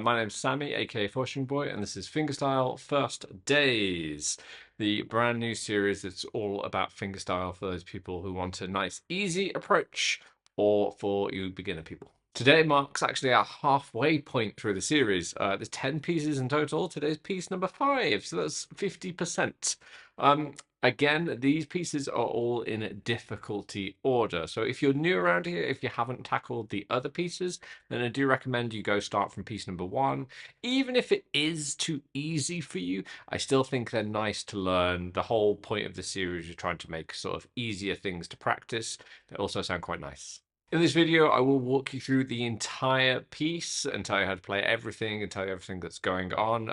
My name's Sammy, aka Fortune Boy, and this is Fingerstyle First-days, the brand new series that's all about fingerstyle for those people who want a nice, easy approach, or for you beginner people. Today marks actually our halfway point through the series. There's 10 pieces in total. Today's piece number 5, so that's 50%. Again, these pieces are all in difficulty order. So if you're new around here, if you haven't tackled the other pieces, then I do recommend you go start from piece number 1. Even if it is too easy for you, I still think they're nice to learn. The whole point of the series is trying to make sort of easier things to practice. They also sound quite nice. In this video, I will walk you through the entire piece and tell you how to play everything and tell you everything that's going on,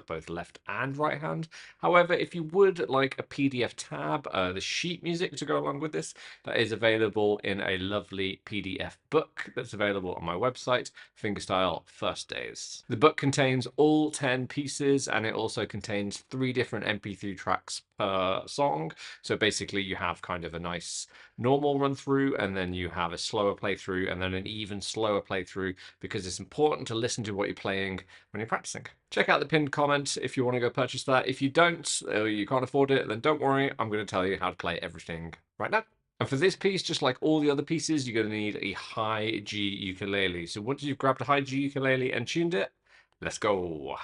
both left and right hand. However, if you would like a PDF tab, the sheet music to go along with this, that is available in a lovely PDF book that's available on my website, Fingerstyle First-days. The book contains all 10 pieces, and it also contains 3 different MP3 tracks per song. So basically you have kind of a nice normal run through, and then you have a slower playthrough, and then an even slower playthrough, because it's important to listen to what you're playing when you're practicing. Check out the pinned comment if you want to go purchase that. If you don't, or you can't afford it, then don't worry, I'm going to tell you how to play everything right now. And for this piece, just like all the other pieces, you're going to need a high G ukulele. So once you've grabbed a high G ukulele and tuned it, let's go.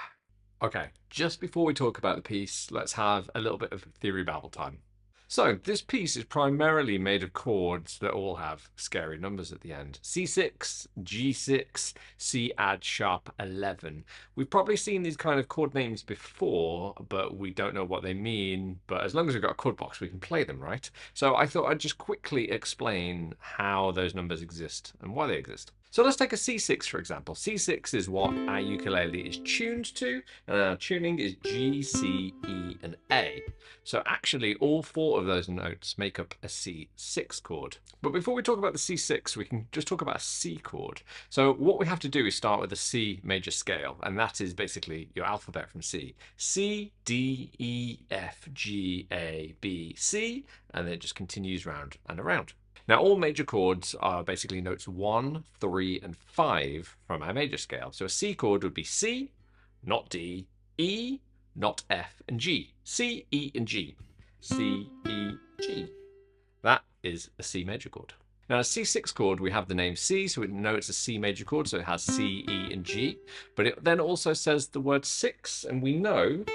Okay, just before we talk about the piece, let's have a little bit of theory babble time. So this piece is primarily made of chords that all have scary numbers at the end. C6, G6, C add sharp 11. We've probably seen these kind of chord names before, but we don't know what they mean. But as long as we've got a chord box, we can play them, right? So I thought I'd just quickly explain how those numbers exist and why they exist. So let's take a C6, for example. C6 is what our ukulele is tuned to, and our tuning is G, C, E, and A. So actually, all 4 of those notes make up a C6 chord. But before we talk about the C6, we can just talk about a C chord. So what we have to do is start with a C major scale, and that is basically your alphabet from C. C, D, E, F, G, A, B, C, and then it just continues round and around. Now, all major chords are basically notes 1, 3, and 5 from our major scale. So a C chord would be C, not D, E, not F, and G. C, E, and G. C, E, G. That is a C major chord. Now, a C6 chord, we have the name C, so we know it's a C major chord, so it has C, E, and G. But it then also says the word 6, and we know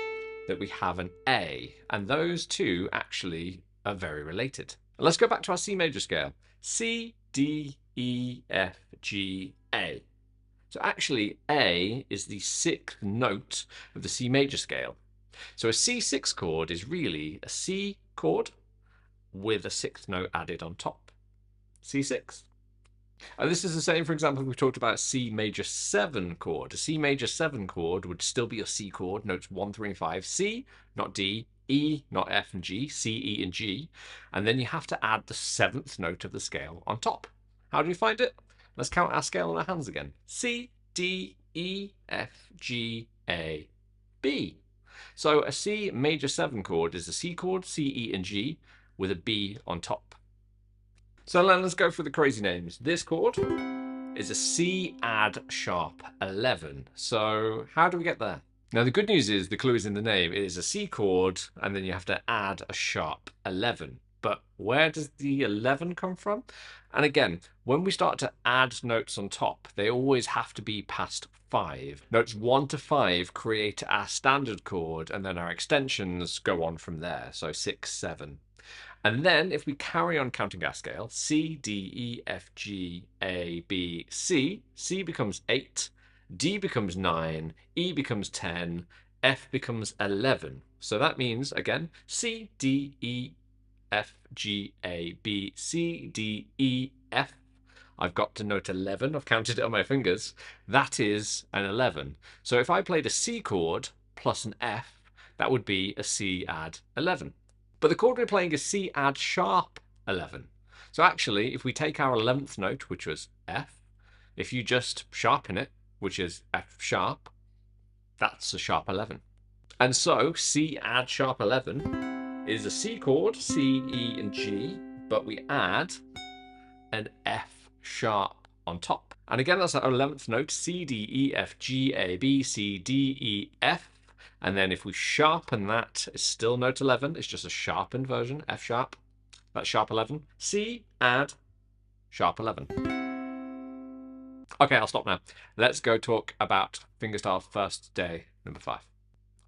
that we have an A, and those two actually are very related. Let's go back to our C major scale. C, D, E, F, G, A. So actually, A is the 6th note of the C major scale. So a C6 chord is really a C chord with a 6th note added on top. C6. And this is the same, for example, if we talked about a C major 7 chord. A C major 7 chord would still be a C chord, notes 1, 3, and 5. C, not D. E, not F and G, C, E, and G, and then you have to add the 7th note of the scale on top. How do we find it? Let's count our scale on our hands again. C, D, E, F, G, A, B. So a C major 7 chord is a C chord, C, E, and G, with a B on top. So then let's go for the crazy names. This chord is a C add sharp 11. So how do we get there? Now, the good news is the clue is in the name. It is a C chord, and then you have to add a sharp 11. But where does the 11 come from? And again, when we start to add notes on top, they always have to be past 5. Notes 1 to 5 create our standard chord, and then our extensions go on from there. So 6, 7. And then if we carry on counting our scale, C, D, E, F, G, A, B, C, C becomes 8. D becomes 9, E becomes 10, F becomes 11. So that means, again, C, D, E, F, G, A, B, C, D, E, F. I've got to note 11. I've counted it on my fingers. That is an 11. So if I played a C chord plus an F, that would be a C add 11. But the chord we're playing is C add sharp 11. So actually, if we take our 11th note, which was F, if you just sharpen it, which is F sharp, that's a sharp 11. And so C add sharp 11 is a C chord, C, E, and G, but we add an F sharp on top. And again, that's our 11th note, C, D, E, F, G, A, B, C, D, E, F. And then if we sharpen that, it's still note 11. It's just a sharpened version, F sharp. That's sharp 11. C, add, sharp 11. Okay, I'll stop now. Let's go talk about Fingerstyle First Day number 5.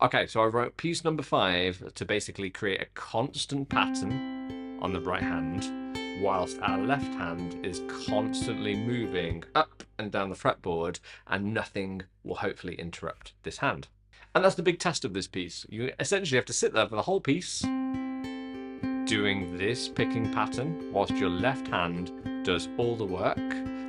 Okay, so I wrote piece number 5 to basically create a constant pattern on the right hand, whilst our left hand is constantly moving up and down the fretboard, and nothing will hopefully interrupt this hand. And that's the big test of this piece. You essentially have to sit there for the whole piece doing this picking pattern, whilst your left hand does all the work,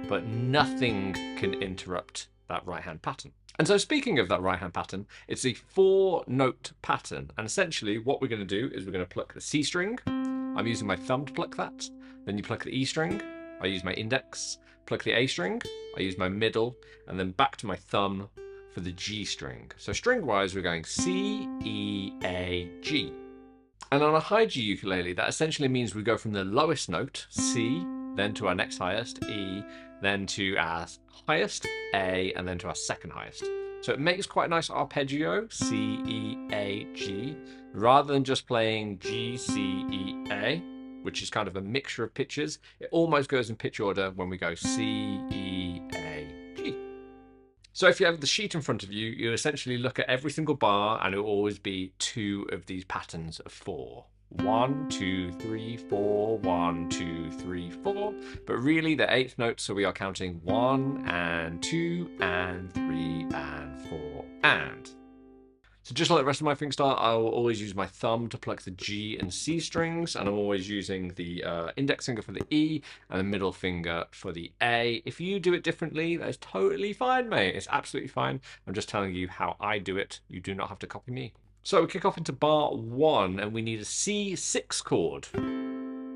but nothing can interrupt that right hand pattern. And so speaking of that right hand pattern, it's a 4-note pattern. And essentially what we're going to do is we're going to pluck the C string. I'm using my thumb to pluck that. Then you pluck the E string. I use my index. Pluck the A string. I use my middle. And then back to my thumb for the G string. So string wise, we're going C, E, A, G. And on a high G ukulele, that essentially means we go from the lowest note, C, then to our next highest, E, then to our highest, A, and then to our second highest. So it makes quite a nice arpeggio, C, E, A, G, rather than just playing G, C, E, A, which is kind of a mixture of pitches. It almost goes in pitch order when we go C, E, A, G. So if you have the sheet in front of you, you essentially look at every single bar and it will always be 2 of these patterns of 4. 1, 2, 3, 4, 1, 2, 3, 4. But really the 8th note, so we are counting 1 and 2 and 3 and 4 and. So just like the rest of my fingerstyle, I will always use my thumb to pluck the G and C strings, and I'm always using the index finger for the E and the middle finger for the A. If you do it differently, that's totally fine, mate. It's absolutely fine. I'm just telling you how I do it. You do not have to copy me. So we kick off into bar 1, and we need a C6 chord,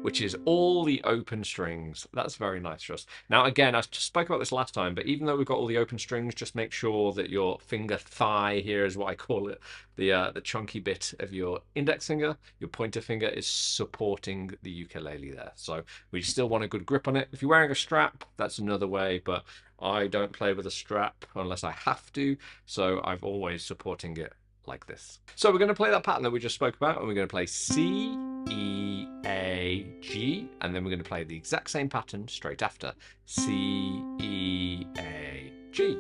which is all the open strings. That's very nice for us. Now, again, I just spoke about this last time, but even though we've got all the open strings, just make sure that your finger thigh here is what I call it, the chunky bit of your index finger, your pointer finger is supporting the ukulele there. So we still want a good grip on it. If you're wearing a strap, that's another way, but I don't play with a strap unless I have to, so I'm always supporting it like this. So we're going to play that pattern that we just spoke about, and we're going to play C, E, A, G, and then we're going to play the exact same pattern straight after. C, E, A, G.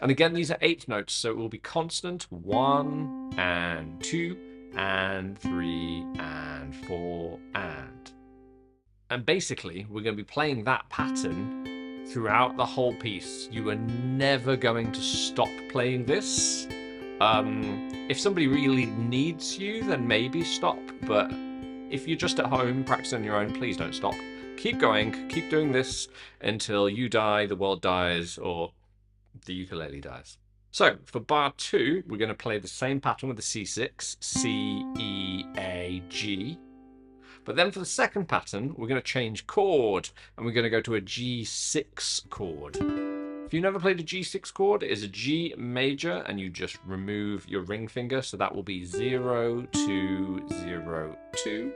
And again, these are 8 notes, so it will be constant 1 and 2 and 3 and 4 and. And basically, we're going to be playing that pattern throughout the whole piece. You are never going to stop playing this. If somebody really needs you, then maybe stop, but if you're just at home practicing on your own, please don't stop. Keep going, keep doing this until you die, the world dies, or the ukulele dies. So for bar 2, we're going to play the same pattern with the C6, C, E, A, G. But then for the second pattern, we're going to change chord, and we're going to go to a G6 chord. If you've never played a G6 chord, it is a G major, and you just remove your ring finger, so that will be 0, 2, 0, 2.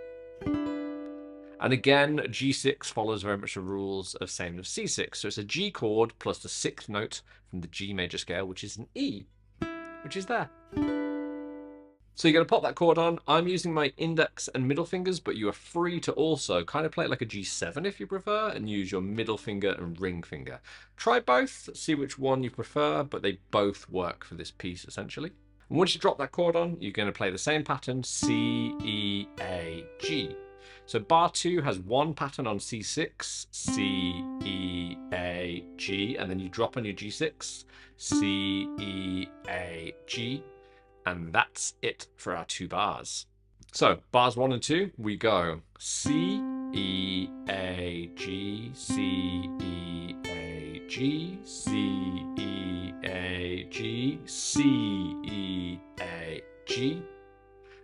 And again, G6 follows very much the rules of same as C6, so it's a G chord plus the 6th note from the G major scale, which is an E, which is there. So you're going to pop that chord on. I'm using my index and middle fingers, but you are free to also kind of play it like a G7 if you prefer, and use your middle finger and ring finger. Try both, see which one you prefer, but they both work for this piece essentially. And once you drop that chord on, you're going to play the same pattern, C, E, A, G. So bar 2 has one pattern on C6, C, E, A, G, and then you drop on your G6, C, E, A, G. And that's it for our 2 bars. So bars 1 and 2, we go C, E, A, G, C, E, A, G, C, E, A, G, C, E, A, G.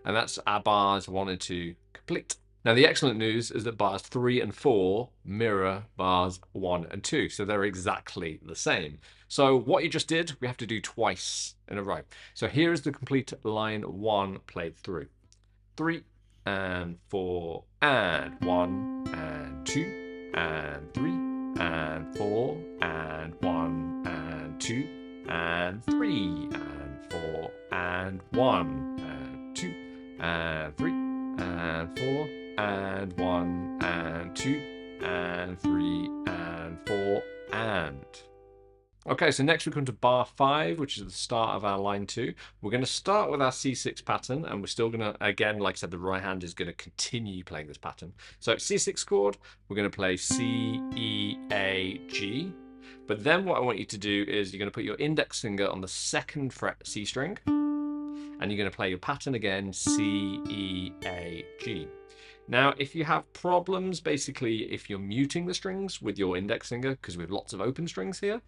And that's our bars 1 and 2 complete. Now the excellent news is that bars 3 and 4 mirror bars 1 and 2, so they're exactly the same. So what you just did, we have to do twice in a row. So here is the complete line 1 played through. 3 and 4 and 1 and 2 and 3 and 4, and 1, and 2, and 3, and 4, and 1, and 2, and 3, and 4, and 1, and 2, and 3, and 4, and. Okay, so next we come to bar 5, which is the start of our line 2. We're going to start with our C6 pattern, and we're still going to, again, like I said, the right hand is going to continue playing this pattern. So C6 chord, we're going to play C, E, A, G. But then what I want you to do is you're going to put your index finger on the 2nd fret C string, and you're going to play your pattern again, C, E, A, G. Now, if you have problems, basically, if you're muting the strings with your index finger, because we have lots of open strings here,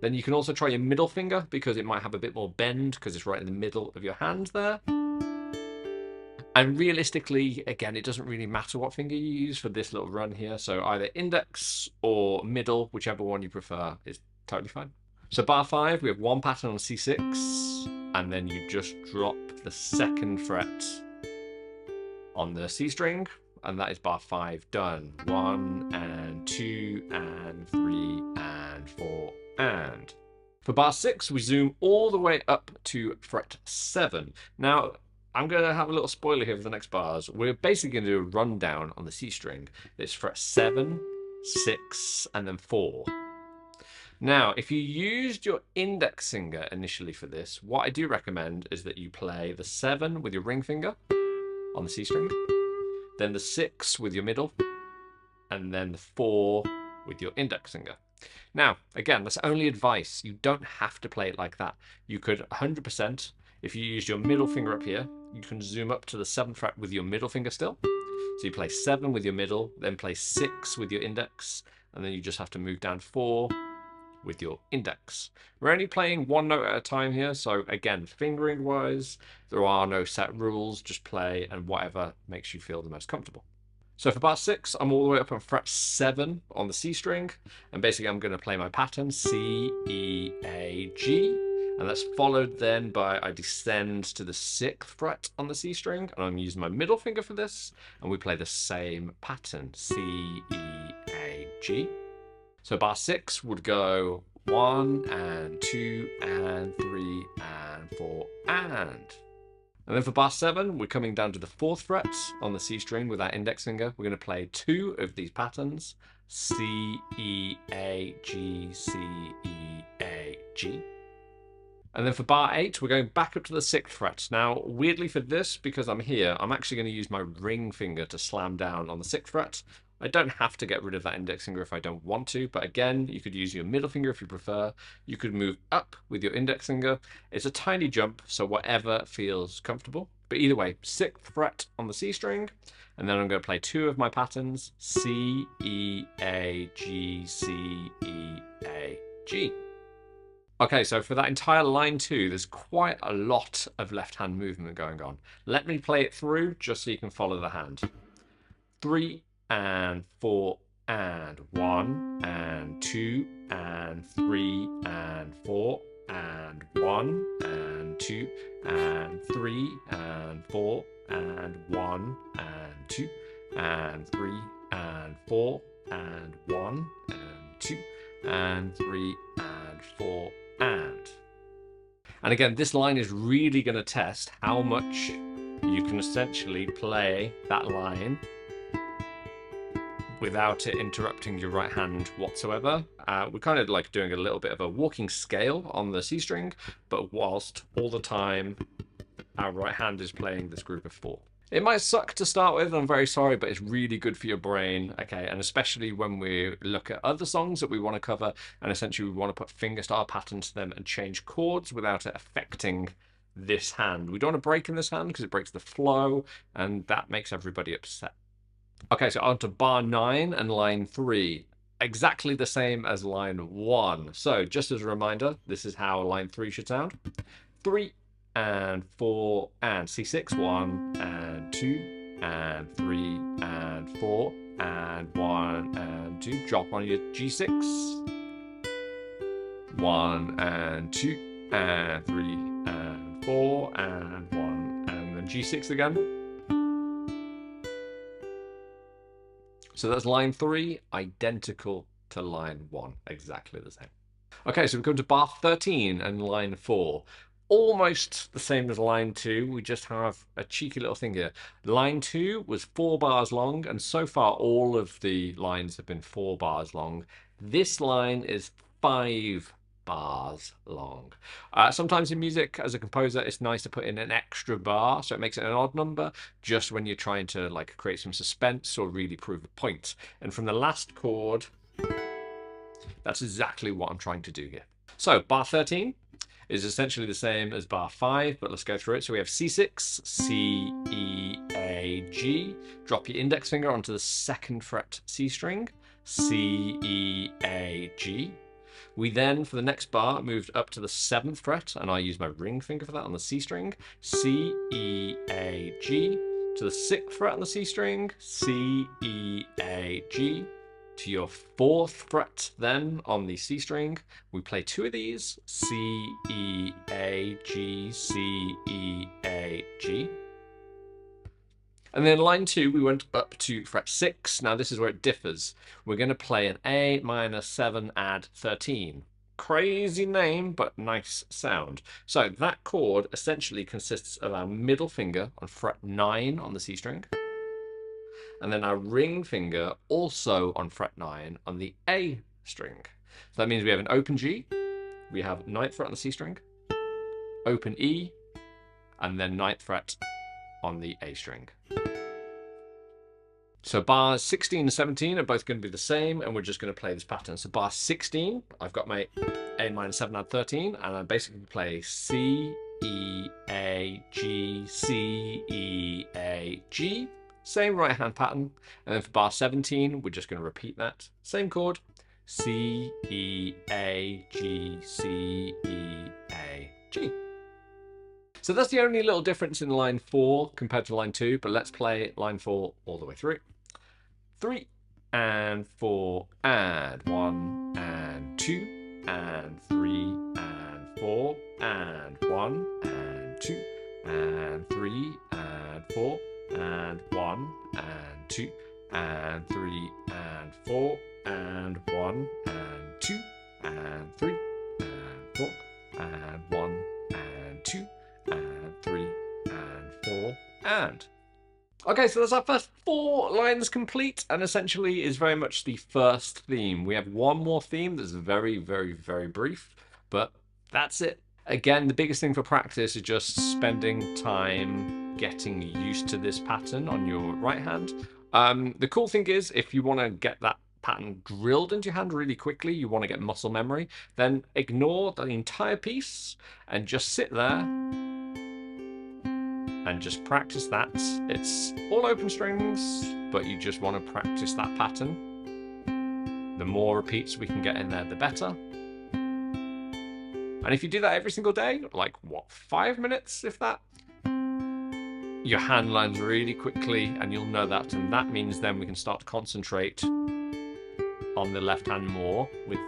then you can also try your middle finger, because it might have a bit more bend, because it's right in the middle of your hand there. And realistically, again, it doesn't really matter what finger you use for this little run here. So either index or middle, whichever one you prefer, is totally fine. So bar 5, we have one pattern on C6, and then you just drop the 2nd fret on the C string, and that is bar 5 done. 1, and 2, and 3, and 4, and. For bar 6, we zoom all the way up to fret 7. Now, I'm going to have a little spoiler here for the next bars. We're basically going to do a rundown on the C string. It's fret 7, 6, and then 4. Now, if you used your index finger initially for this, what I do recommend is that you play the 7 with your ring finger on the C string, then the 6 with your middle, and then the 4 with your index finger. Now, again, that's only advice. You don't have to play it like that. You could 100%, if you use your middle finger up here, you can zoom up to the 7th fret with your middle finger still. So you play 7 with your middle, then play 6 with your index, and then you just have to move down 4 with your index. We're only playing one note at a time here, so again, fingering wise, there are no set rules, just play and whatever makes you feel the most comfortable. So for bar 6, I'm all the way up on fret 7 on the C string, and basically I'm going to play my pattern C, E, A, G, and that's followed then by I descend to the 6th fret on the C string, and I'm using my middle finger for this, and we play the same pattern, C, E, A, G. So bar 6 would go 1, and 2, and 3, and 4, and. And then for bar 7, we're coming down to the 4th fret on the C string with our index finger. We're going to play 2 of these patterns, C, E, A, G, C, E, A, G. And then for bar 8, we're going back up to the 6th fret. Now, weirdly for this, because I'm here, I'm actually going to use my ring finger to slam down on the 6th fret. I don't have to get rid of that index finger if I don't want to, but again, you could use your middle finger if you prefer. You could move up with your index finger. It's a tiny jump, so whatever feels comfortable. But either way, 6th fret on the C string, and then I'm going to play 2 of my patterns, C, E, A, G, C, E, A, G. Okay, so for that entire line 2, there's quite a lot of left-hand movement going on. Let me play it through just so you can follow the hand. 3, and 4, and 1, and 2, and 3, and 4, and 1, and 2, and 3, and 4, and 1, and 2, and 3, and 4, and 1, and 2, and 3, and 4, and. And again, this line is really going to test how much you can essentially play that line without it interrupting your right hand whatsoever. We're kind of like doing a little bit of a walking scale on the C string, but whilst all the time our right hand is playing this group of 4. It might suck to start with, I'm very sorry, but it's really good for your brain, okay? And especially when we look at other songs that we want to cover, and essentially we want to put fingerstyle patterns to them and change chords without it affecting this hand. We don't want to break in this hand because it breaks the flow, and that makes everybody upset. Okay, so on to bar 9 and line 3. Exactly the same as line 1. So just as a reminder, this is how line 3 should sound. 3, and 4, and C6, 1, and 2, and 3, and 4, and 1, and 2. Drop on your G6. 1, and 2, and 3, and 4, and 1, and then G6 again. So that's line 3, identical to line 1, exactly the same. Okay, so we come to bar 13 and line 4. Almost the same as line 2, we just have a cheeky little thing here. Line 2 was 4 bars long, and so far all of the lines have been 4 bars long. This line is 5 bars long. Sometimes in music, as a composer, it's nice to put in an extra bar, so it makes it an odd number, just when you're trying to like create some suspense or really prove a point. And from the last chord, that's exactly what I'm trying to do here. So bar 13 is essentially the same as bar 5, but let's go through it. So we have C6, C, E, A, G. Drop your index finger onto the 2nd fret C string, C, E, A, G. We then, for the next bar, moved up to the 7th fret, and I use my ring finger for that on the C string, C, E, A, G. To the 6th fret on the C string, C, E, A, G. To your 4th fret then on the C string, we play 2 of these, C, E, A, G, C, E, A, G. And then line 2, we went up to fret 6. Now this is where it differs. We're going to play an A minor 7 add 13. Crazy name, but nice sound. So that chord essentially consists of our middle finger on fret 9 on the C string, and then our ring finger also on fret 9 on the A string. So that means we have an open G, we have 9th fret on the C string, open E, and then 9th fret on the A string. So bars 16 and 17 are both going to be the same, and we're just going to play this pattern. So bar 16, I've got my A minor 7 add 13, and I basically play C, E, A, G, C, E, A, G. Same right hand pattern. And then for bar 17, we're just going to repeat that. Same chord. C, E, A, G, C, E, A, G. So that's the only little difference in line 4 compared to line 2, but let's play line 4 all the way through. 3 and 4 and 1 and 2 and 3 and 4 and 1 and 2 and 3 and 4 and 1 and 2 and 3 and 4 and 1 and 2 and 3 and 4 and 1 and 2 and 3 and 4 and. Okay, so that's our first 4 lines complete, and essentially is very much the first theme. We have one more theme that's very, very, very brief, but that's it. Again, the biggest thing for practice is just spending time getting used to this pattern on your right hand. The cool thing is, if you want to get that pattern drilled into your hand really quickly, you want to get muscle memory, then ignore the entire piece and just sit there and just practice that. It's all open strings, but you just want to practice that pattern. The more repeats we can get in there, the better. And if you do that every single day, like what, 5 minutes, if that, your hand learns really quickly, and you'll know that, and that means then we can start to concentrate on the left hand more, with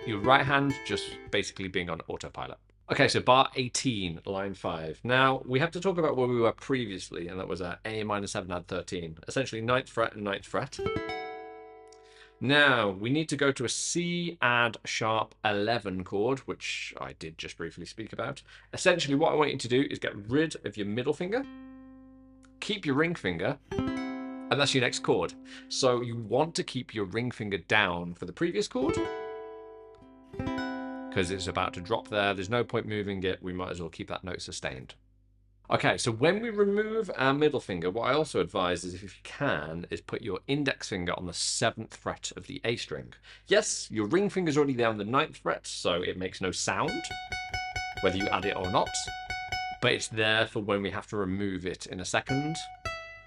your right hand just basically being on autopilot. Okay, so bar 18, line 5. Now, we have to talk about where we were previously, and that was at A minor 7 add 13. Essentially 9th fret and 9th fret. Now, we need to go to a C add sharp 11 chord, which I did just briefly speak about. Essentially, what I want you to do is get rid of your middle finger, keep your ring finger, and that's your next chord. So you want to keep your ring finger down for the previous chord, because it's about to drop there. There's no point moving it. We might as well keep that note sustained. Okay, so when we remove our middle finger, what I also advise is, if you can, is put your index finger on the 7th fret of the A string. Yes, your ring finger's already there on the 9th fret, so it makes no sound, whether you add it or not, but it's there for when we have to remove it in a second,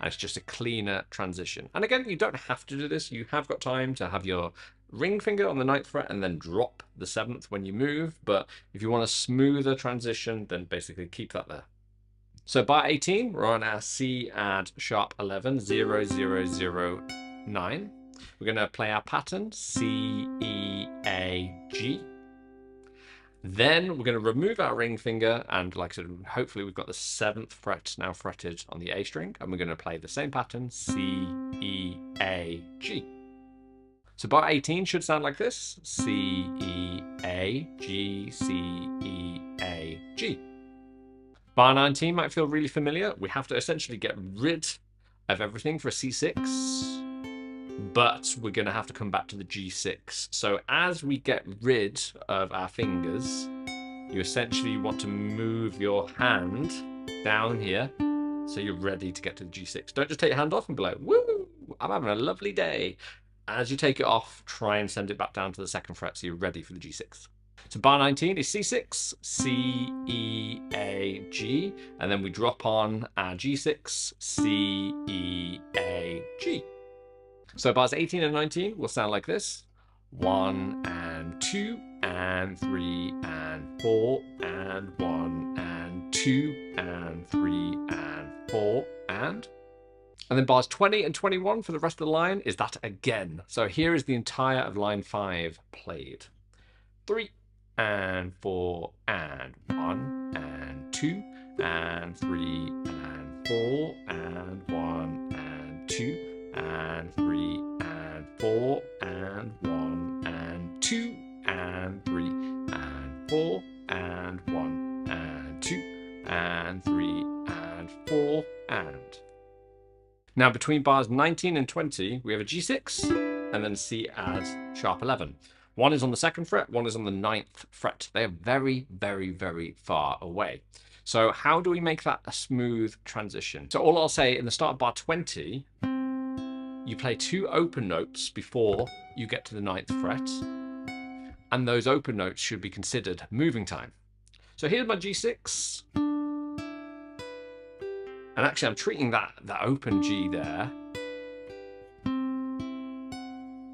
and it's just a cleaner transition. And again, you don't have to do this. You have got time to have your ring finger on the 9th fret and then drop the 7th when you move, but if you want a smoother transition, then basically keep that there. So bar 18, we're on our C add sharp 11, 0, 0, 0, 9. We're going to play our pattern, C, E, A, G. Then we're going to remove our ring finger, and like I said, hopefully we've got the 7th fret now fretted on the A string, and we're going to play the same pattern, C, E, A, G. So bar 18 should sound like this, C, E, A, G, C, E, A, G. Bar 19 might feel really familiar. We have to essentially get rid of everything for a C6, but we're going to have to come back to the G6. So as we get rid of our fingers, you essentially want to move your hand down here so you're ready to get to the G6. Don't just take your hand off and be like, woo, I'm having a lovely day. As you take it off, try and send it back down to the 2nd fret so you're ready for the G6. So bar 19 is C6, C, E, A, G, and then we drop on our G6, C, E, A, G. So bars 18 and 19 will sound like this. 1 and 2 and 3 and 4 and 1 and 2 and 3 and 4 and then bars 20 and 21 for the rest of the line is that again. So here is the entire of line 5 played. 3 and 4 and 1 and 2 and 3 and 4 and 1 and 2 and 3 and 4 and 1 and 2 and 3 and 4 and 1 and 2 and 3 and 4 and. Now between bars 19 and 20 we have a G6 and then C add sharp 11. One is on the 2nd fret, one is on the 9th fret. They are very, very, very far away. So how do we make that a smooth transition? So all I'll say in the start of bar 20, you play 2 open notes before you get to the 9th fret, and those open notes should be considered moving time. So here's my G6, and actually I'm treating that open G there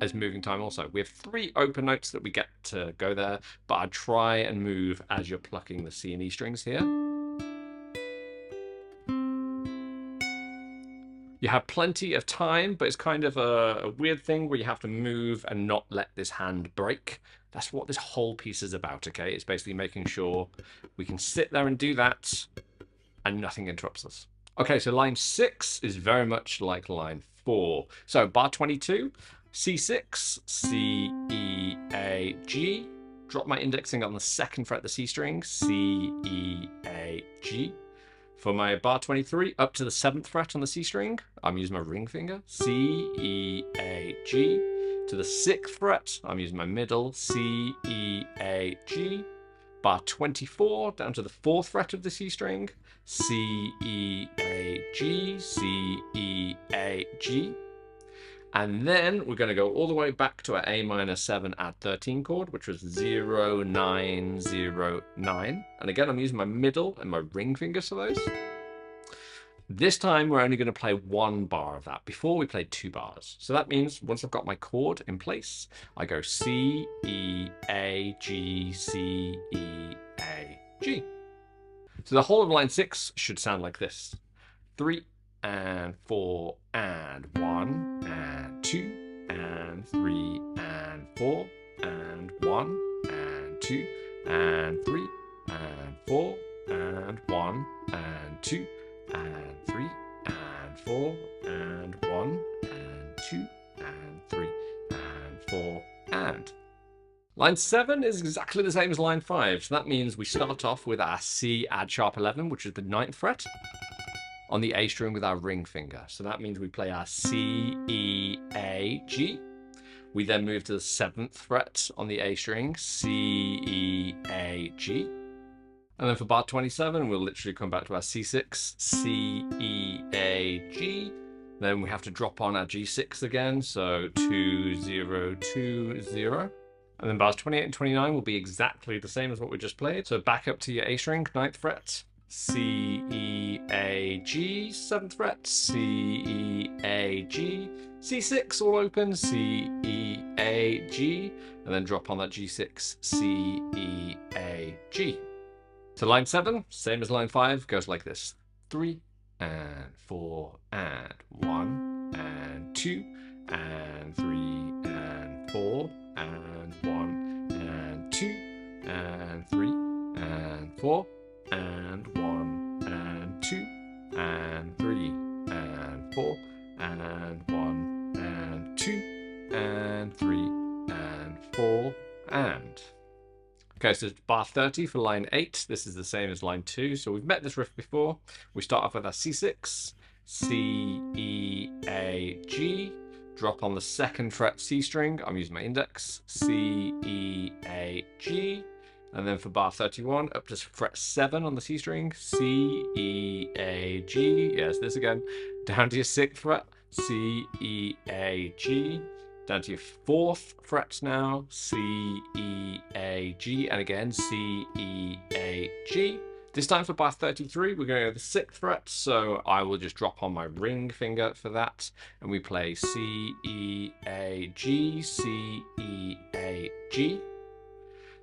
as moving time also. We have 3 open notes that we get to go there, but I'd try and move as you're plucking the C and E strings here. You have plenty of time, but it's kind of a weird thing where you have to move and not let this hand break. That's what this whole piece is about, okay? It's basically making sure we can sit there and do that and nothing interrupts us. Okay, so line 6 is very much like line 4. So bar 22, C6, C, E, A, G. Drop my indexing on the 2nd fret of the C string, C, E, A, G. For my bar 23, up to the 7th fret on the C string, I'm using my ring finger, C, E, A, G. To the 6th fret, I'm using my middle, C, E, A, G. Bar 24, down to the 4th fret of the C string, C, E, A, G, C, E, A, G. And then we're going to go all the way back to our A minor 7 add 13 chord, which was 0, 9, 0, 9. And again, I'm using my middle and my ring fingers for those. This time, we're only going to play 1 bar of that. Before, we played 2 bars. So that means once I've got my chord in place, I go C, E, A, G, C, E, A, G. So the whole of line 6 should sound like this. 3 and 4 and 1 and 2 and 3 and 4 and 1 and 2 and 3 and 4 and 1 and 2 and 3 and 4 and 1 and 2 and 3 and 4 and. Line 7 is exactly the same as line 5, so that means we start off with our C add sharp 11, which is the 9th fret, on the A string with our ring finger. So that means we play our C, E, A, G. We then move to the 7th fret on the A string, C, E, A, G. And then for bar 27, we'll literally come back to our C6, C, E, A, G. Then we have to drop on our G6 again, so 2, 0, 2, 0. And then bars 28 and 29 will be exactly the same as what we just played. So back up to your A string, 9th fret, C, E, A, G, 7th fret, C, E, A, G, C6 all open, C, E, A, G, and then drop on that G6, C, E, A, G. So line 7, same as line 5, goes like this. 3 and 4 and 1 and 2 and 3 and 4 and 1 and 2 and 3 and 4 and 1 and 2 and 3 and 4 and 1 and 2 and 3 and 4 and. Okay, so it's bar 30 for line 8. This is the same as line 2. So we've met this riff before. We start off with our C6, C, E, A, G. Drop on the 2nd fret C string. I'm using my index. C, E, A, G. And then for bar 31, up to fret 7 on the C string. C, E, A, G. Yes, this again. Down to your 6th fret. C, E, A, G. Down to your 4th fret now, C, E, A, G, and again C, E, A, G. This time for bar 33, we're going to go the 6th fret, so I will just drop on my ring finger for that, and we play C, E, A, G, C, E, A, G.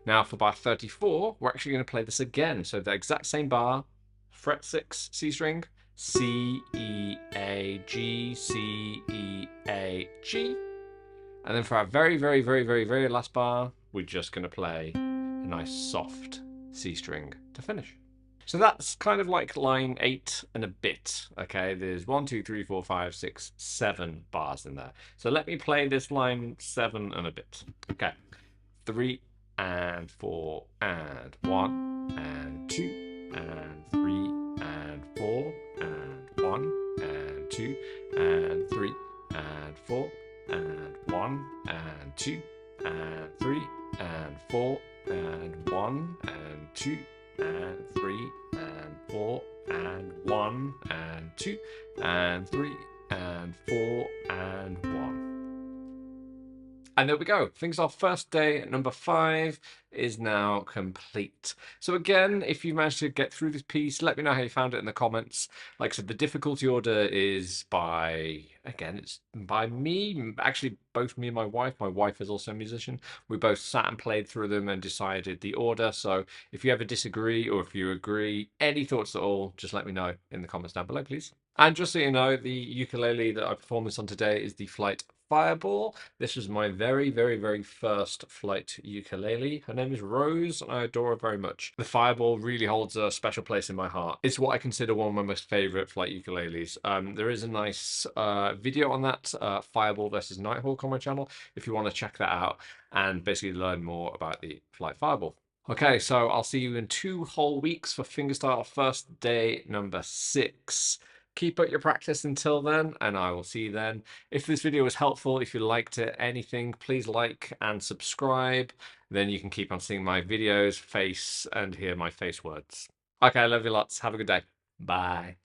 Now for bar 34, we're actually going to play this again, so the exact same bar, fret 6, C string, C, E, A, G, C, E, A, G. And then for our very, very, very, very, very last bar, we're just going to play a nice soft C string to finish. So that's kind of like line 8 and a bit. Okay, there's 1, 2, 3, 4, 5, 6, 7 bars in there. So let me play this line 7 and a bit. Okay, 3 and 4 and 1 and 2 and 3 and 4 and 1 and 2 and 3 and 4 and 1 and 2 and 3 and 4 and 1 and 2 and 3 and 4 and 1 and 2 and 3 and 4 and 1. And there we go. Fingerstyle First Day number 5 is now complete. So again, if you managed to get through this piece, let me know how you found it in the comments. Like I said, the difficulty order is it's by me. Actually, both me and my wife. My wife is also a musician. We both sat and played through them and decided the order. So if you ever disagree or if you agree, any thoughts at all, just let me know in the comments down below, please. And just so you know, the ukulele that I performed this on today is the Flight Fireball. This was my very, very, very first flight ukulele. Her name is Rose, and I adore her very much. The Fireball really holds a special place in my heart. It's what I consider one of my most favorite flight ukuleles. There is a nice video on that, Fireball versus Nighthawk on my channel, if you want to check that out and basically learn more about the Flight Fireball. Okay, so I'll see you in 2 whole weeks for Fingerstyle First Day number 6. Keep up your practice until then, and I will see you then. If this video was helpful, if you liked it, anything, please like and subscribe. Then you can keep on seeing my videos, face, and hear my face words. Okay, I love you lots. Have a good day. Bye.